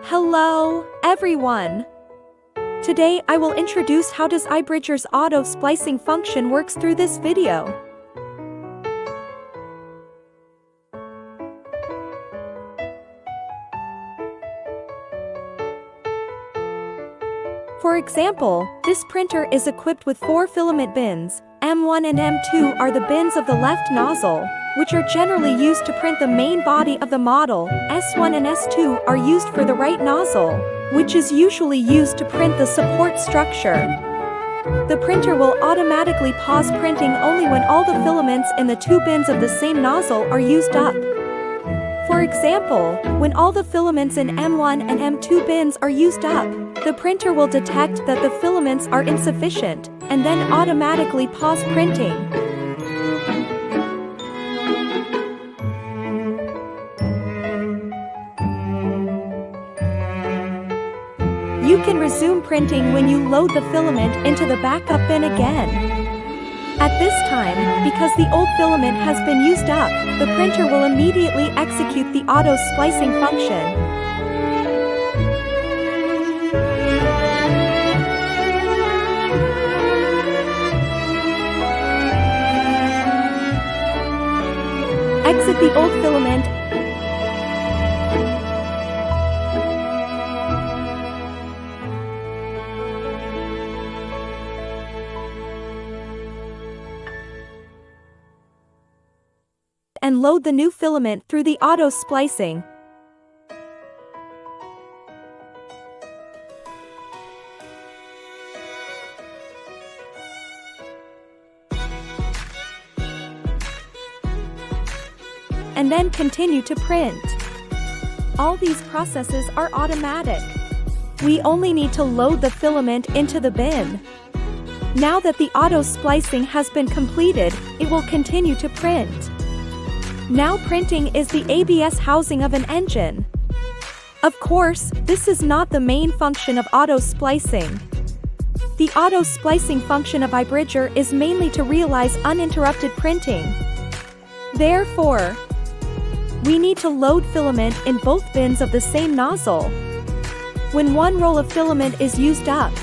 Hello, everyone! Today I will introduce how does iBridger's auto splicing function works through this video. For example, this printer is equipped with 4 filament bins. M1 and M2 are the bins of the left nozzle, which are generally used to print the main body of the model. S1 and S2 are used for the right nozzle, which is usually used to print the support structure. The printer will automatically pause printing only when all the filaments in the 2 bins of the same nozzle are used up. For example, when all the filaments in M1 and M2 bins are used up, the printer will detect that the filaments are insufficient, and then automatically pause printing. You can resume printing when you load the filament into the backup bin again. At this time, because the old filament has been used up, the printer will immediately execute the auto splicing function. Exit the old filament and load the new filament through the auto splicing. And then continue to print. All these processes are automatic. We only need to load the filament into the bin. Now that the auto splicing has been completed, it will continue to print. Now printing is the ABS housing of an engine. Of course, this is not the main function of auto splicing. The auto splicing function of iBridger is mainly to realize uninterrupted printing. Therefore, we need to load filament in both bins of the same nozzle. When one roll of filament is used up,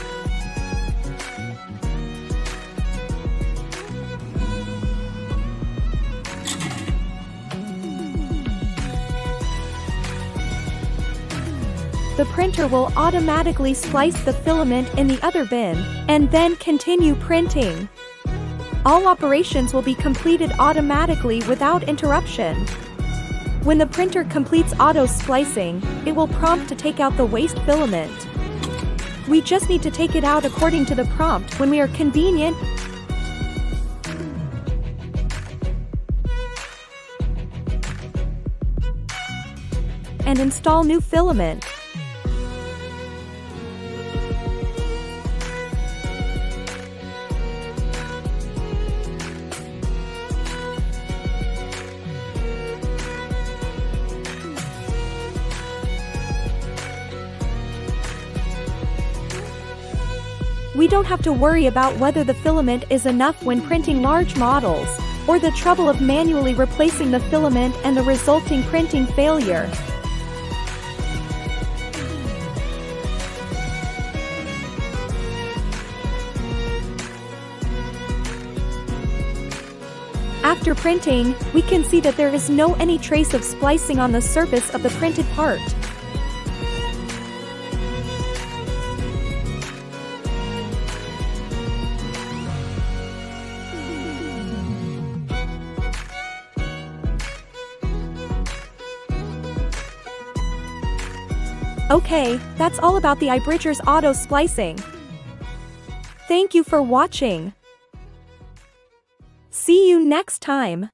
the printer will automatically splice the filament in the other bin, and then continue printing. All operations will be completed automatically without interruption. When the printer completes auto splicing, it will prompt to take out the waste filament. We just need to take it out according to the prompt when we are convenient. And install new filament. We don't have to worry about whether the filament is enough when printing large models, or the trouble of manually replacing the filament and the resulting printing failure. After printing, we can see that there is no any trace of splicing on the surface of the printed part. Okay, that's all about the iBridger's auto splicing. Thank you for watching. See you next time.